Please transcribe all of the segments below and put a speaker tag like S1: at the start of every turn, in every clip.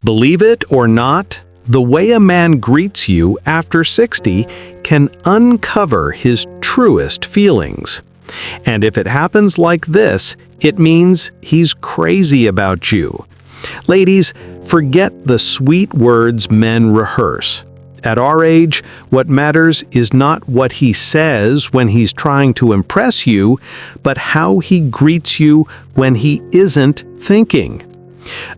S1: Believe it or not, the way a man greets you after 60 can uncover his truest feelings. And if it happens like this, it means he's crazy about you. Ladies, forget the sweet words men rehearse. At our age, what matters is not what he says when he's trying to impress you, but how he greets you when he isn't thinking.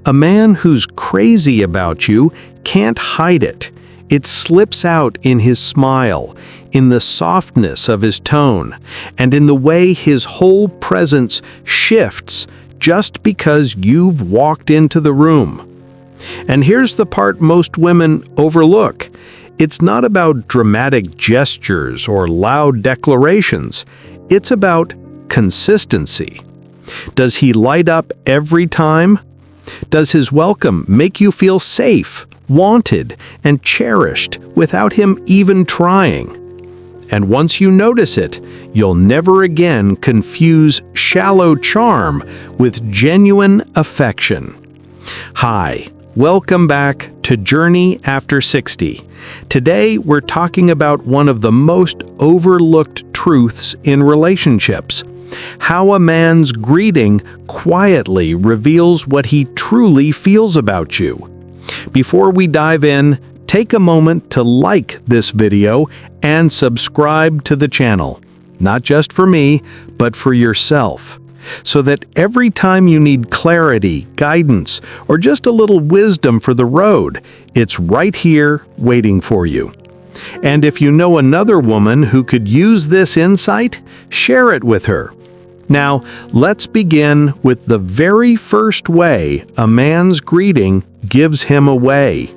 S1: A man who's crazy about you can't hide it. It slips out in his smile, in the softness of his tone, and in the way his whole presence shifts just because you've walked into the room. And here's the part most women overlook. It's not about dramatic gestures or loud declarations. It's about consistency. Does he light up every time? Does his welcome make you feel safe, wanted, and cherished without him even trying? And once you notice it, you'll never again confuse shallow charm with genuine affection. Hi, welcome back to Journey After 60. Today, we're talking about one of the most overlooked truths in relationships: how a man's greeting quietly reveals what he truly feels about you. Before we dive in, take a moment to like this video and subscribe to the channel, not just for me, but for yourself, so that every time you need clarity, guidance, or just a little wisdom for the road, it's right here waiting for you. And if you know another woman who could use this insight, share it with her. Now, let's begin with the very first way a man's greeting gives him away.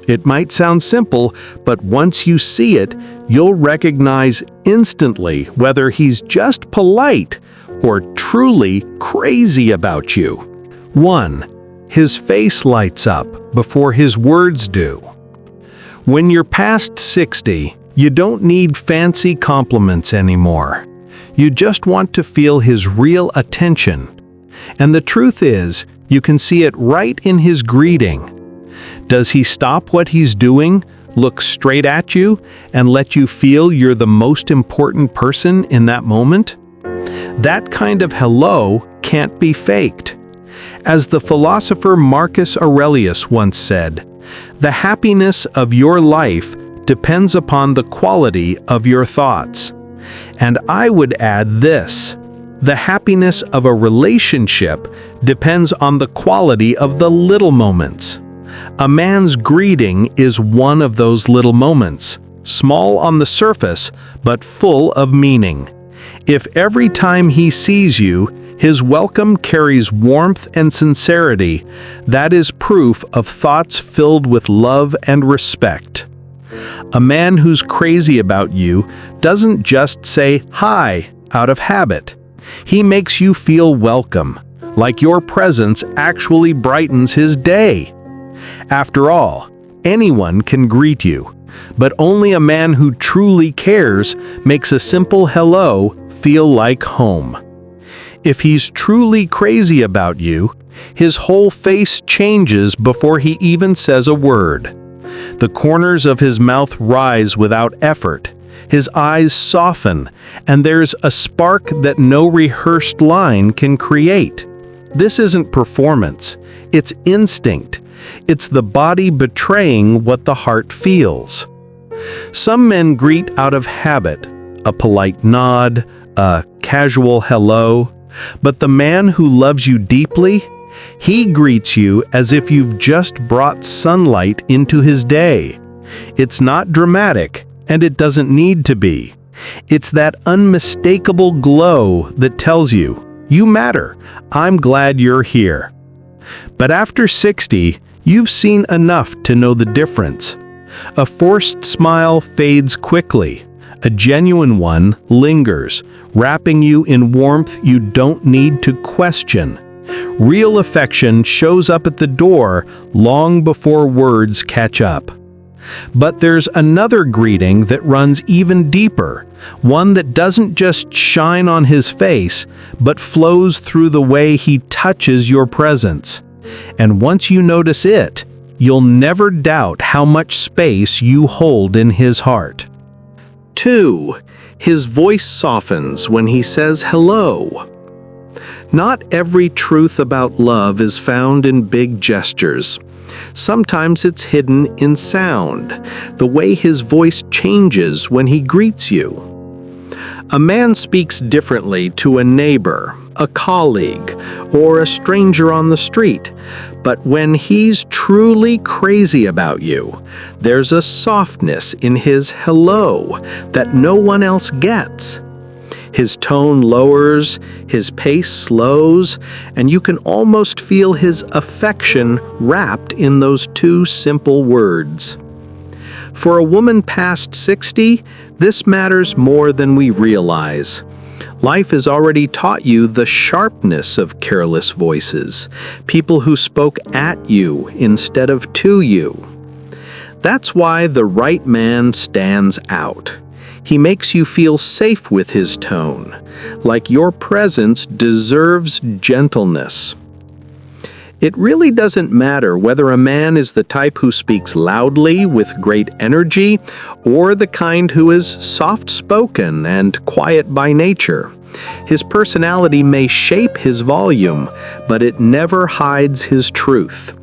S1: It might sound simple, but once you see it, you'll recognize instantly whether he's just polite or truly crazy about you. 1. His face lights up before his words do. When you're past 60, you don't need fancy compliments anymore. You just want to feel his real attention. And the truth is, you can see it right in his greeting. Does he stop what he's doing, look straight at you, and let you feel you're the most important person in that moment? That kind of hello can't be faked. As the philosopher Marcus Aurelius once said, "The happiness of your life depends upon the quality of your thoughts." And I would add this: the happiness of a relationship depends on the quality of the little moments. A man's greeting is one of those little moments, small on the surface, but full of meaning. If every time he sees you, his welcome carries warmth and sincerity, that is proof of thoughts filled with love and respect. A man who's crazy about you doesn't just say hi out of habit. He makes you feel welcome, like your presence actually brightens his day. After all, anyone can greet you, but only a man who truly cares makes a simple hello feel like home. If he's truly crazy about you, his whole face changes before he even says a word. The corners of his mouth rise without effort, his eyes soften, and there's a spark that no rehearsed line can create. This isn't performance, it's instinct. It's the body betraying what the heart feels. Some men greet out of habit, a polite nod, a casual hello, but the man who loves you deeply, he greets you as if you've just brought sunlight into his day. It's not dramatic, and it doesn't need to be. It's that unmistakable glow that tells you, "You matter, I'm glad you're here." But after 60, you've seen enough to know the difference. A forced smile fades quickly. A genuine one lingers, wrapping you in warmth you don't need to question. Real affection shows up at the door long before words catch up. But there's another greeting that runs even deeper, one that doesn't just shine on his face, but flows through the way he touches your presence. And once you notice it, you'll never doubt how much space you hold in his heart. 2. His voice softens when he says hello. Not every truth about love is found in big gestures. Sometimes it's hidden in sound, the way his voice changes when he greets you. A man speaks differently to a neighbor, a colleague, or a stranger on the street, but when he's truly crazy about you, there's a softness in his hello that no one else gets. His tone lowers, his pace slows, and you can almost feel his affection wrapped in those two simple words. For a woman past 60, this matters more than we realize. Life has already taught you the sharpness of careless voices, people who spoke at you instead of to you. That's why the right man stands out. He makes you feel safe with his tone, like your presence deserves gentleness. It really doesn't matter whether a man is the type who speaks loudly with great energy or the kind who is soft-spoken and quiet by nature. His personality may shape his volume, but it never hides his truth.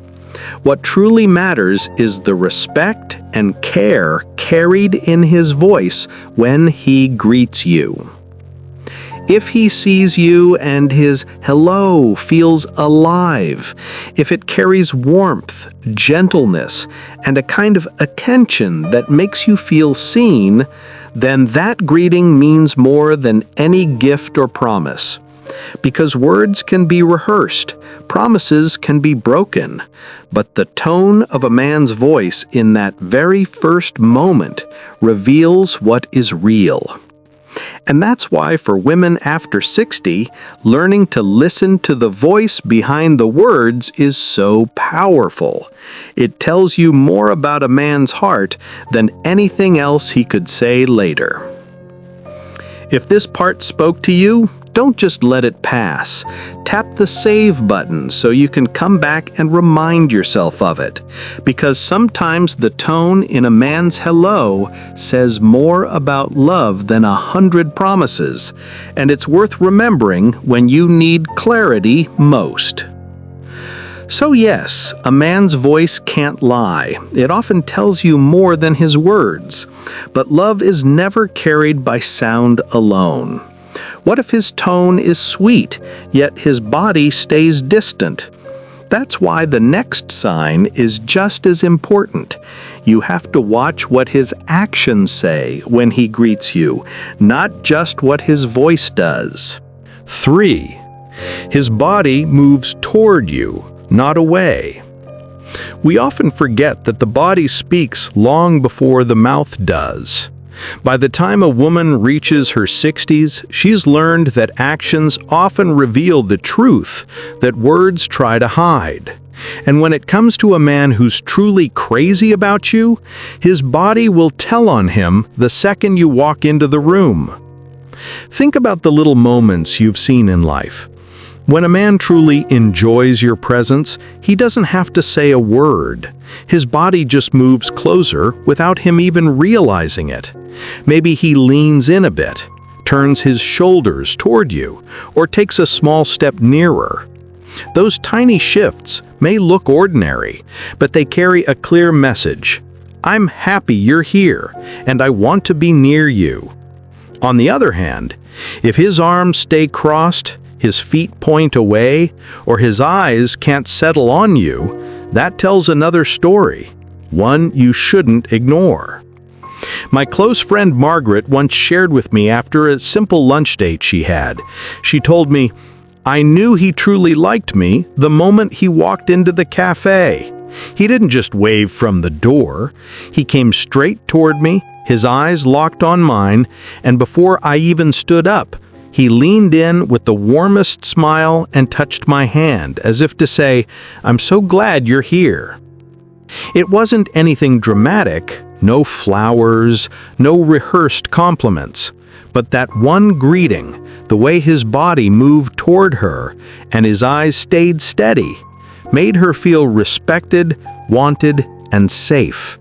S1: What truly matters is the respect and care carried in his voice when he greets you. If he sees you and his hello feels alive, if it carries warmth, gentleness, and a kind of attention that makes you feel seen, then that greeting means more than any gift or promise. Because words can be rehearsed, promises can be broken, but the tone of a man's voice in that very first moment reveals what is real. And that's why for women after 60, learning to listen to the voice behind the words is so powerful. It tells you more about a man's heart than anything else he could say later. If this part spoke to you, don't just let it pass. Tap the save button so you can come back and remind yourself of it. Because sometimes the tone in a man's hello says more about love than 100 promises, and it's worth remembering when you need clarity most. So yes, a man's voice can't lie. It often tells you more than his words. But love is never carried by sound alone. What if his tone is sweet, yet his body stays distant? That's why the next sign is just as important. You have to watch what his actions say when he greets you, not just what his voice does. 3. His body moves toward you, not away. We often forget that the body speaks long before the mouth does. By the time a woman reaches her 60s, she's learned that actions often reveal the truth that words try to hide. And when it comes to a man who's truly crazy about you, his body will tell on him the second you walk into the room. Think about the little moments you've seen in life. When a man truly enjoys your presence, he doesn't have to say a word. His body just moves closer without him even realizing it. Maybe he leans in a bit, turns his shoulders toward you, or takes a small step nearer. Those tiny shifts may look ordinary, but they carry a clear message. I'm happy you're here, and I want to be near you. On the other hand, if his arms stay crossed, his feet point away, or his eyes can't settle on you, that tells another story, one you shouldn't ignore. My close friend Margaret once shared with me after a simple lunch date she had. She told me, "I knew he truly liked me the moment he walked into the cafe. He didn't just wave from the door. He came straight toward me, his eyes locked on mine, and before I even stood up, he leaned in with the warmest smile and touched my hand, as if to say, 'I'm so glad you're here.'" It wasn't anything dramatic, no flowers, no rehearsed compliments, but that one greeting, the way his body moved toward her and his eyes stayed steady, made her feel respected, wanted, and safe.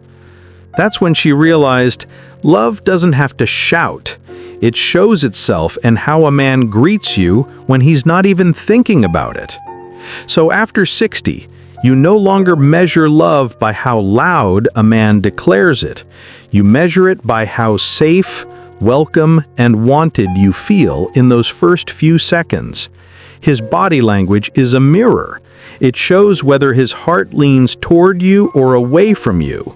S1: That's when she realized love doesn't have to shout. It shows itself in how a man greets you when he's not even thinking about it. So after 60, you no longer measure love by how loud a man declares it. You measure it by how safe, welcome, and wanted you feel in those first few seconds. His body language is a mirror. It shows whether his heart leans toward you or away from you.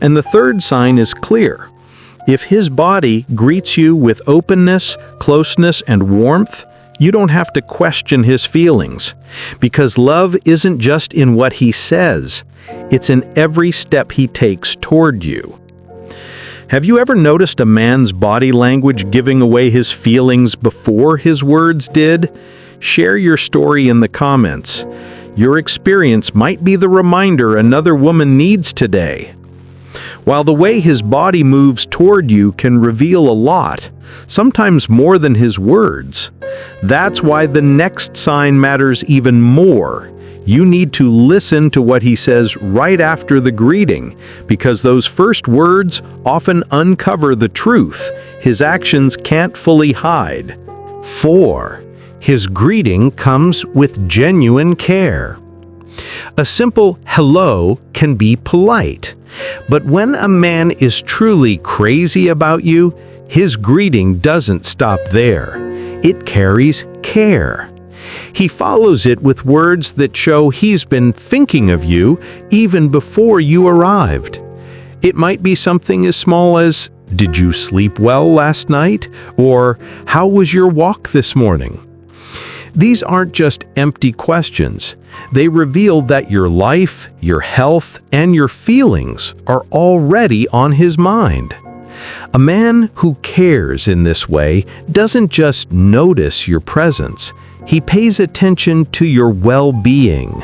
S1: And the third sign is clear. If his body greets you with openness, closeness, and warmth, you don't have to question his feelings, because love isn't just in what he says, it's in every step he takes toward you. Have you ever noticed a man's body language giving away his feelings before his words did? Share your story in the comments. Your experience might be the reminder another woman needs today. While the way his body moves toward you can reveal a lot, sometimes more than his words, that's why the next sign matters even more. You need to listen to what he says right after the greeting, because those first words often uncover the truth his actions can't fully hide. 4. His greeting comes with genuine care. A simple hello can be polite, but when a man is truly crazy about you, his greeting doesn't stop there. It carries care. He follows it with words that show he's been thinking of you even before you arrived. It might be something as small as, "Did you sleep well last night?" or "How was your walk this morning?" These aren't just empty questions. They reveal that your life, your health, and your feelings are already on his mind. A man who cares in this way doesn't just notice your presence, he pays attention to your well-being.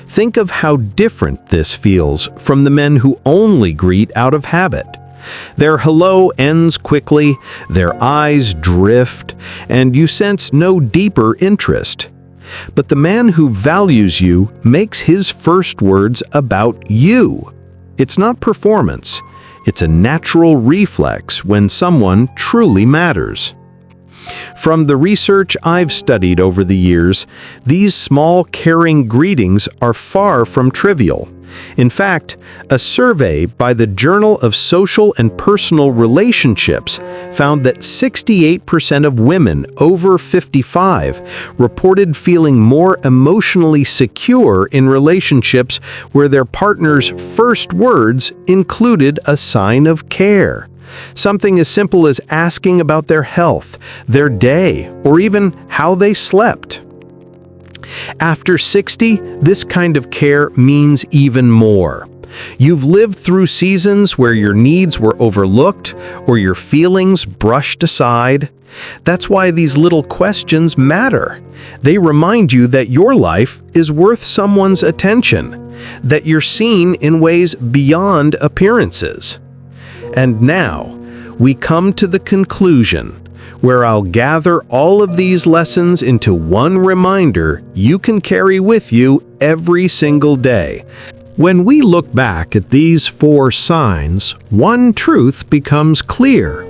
S1: Think of how different this feels from the men who only greet out of habit. Their hello ends quickly, their eyes drift, and you sense no deeper interest. But the man who values you makes his first words about you. It's not performance. It's a natural reflex when someone truly matters. From the research I've studied over the years, these small, caring greetings are far from trivial. In fact, a survey by the Journal of Social and Personal Relationships found that 68% of women over 55 reported feeling more emotionally secure in relationships where their partner's first words included a sign of care. Something as simple as asking about their health, their day, or even how they slept. After 60, this kind of care means even more. You've lived through seasons where your needs were overlooked or your feelings brushed aside. That's why these little questions matter. They remind you that your life is worth someone's attention, that you're seen in ways beyond appearances. And now, we come to the conclusion, where I'll gather all of these lessons into one reminder you can carry with you every single day. When we look back at these 4 signs, one truth becomes clear.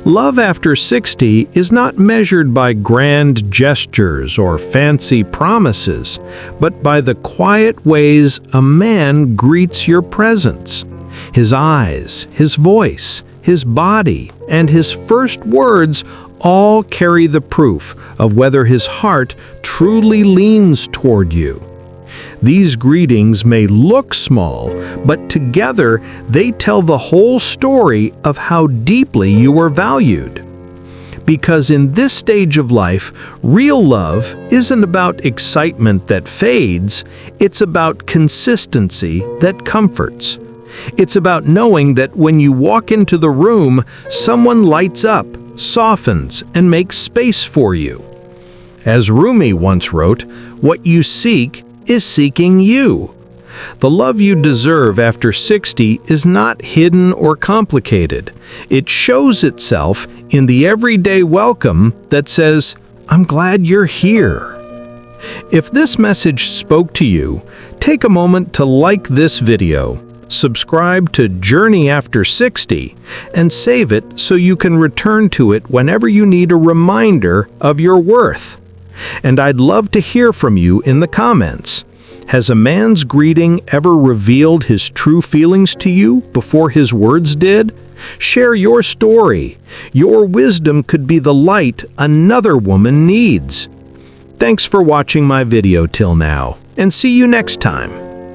S1: Love after 60 is not measured by grand gestures or fancy promises, but by the quiet ways a man greets your presence. His eyes, his voice, his body, and his first words all carry the proof of whether his heart truly leans toward you. These greetings may look small, but together they tell the whole story of how deeply you are valued. Because in this stage of life, real love isn't about excitement that fades, it's about consistency that comforts. It's about knowing that when you walk into the room, someone lights up, softens, and makes space for you. As Rumi once wrote, "What you seek is seeking you." The love you deserve after 60 is not hidden or complicated. It shows itself in the everyday welcome that says, "I'm glad you're here." If this message spoke to you, take a moment to like this video, subscribe to Journey After 60, and save it so you can return to it whenever you need a reminder of your worth. And I'd love to hear from you in the comments. Has a man's greeting ever revealed his true feelings to you before his words did? Share your story. Your wisdom could be the light another woman needs. Thanks for watching my video till now, and see you next time.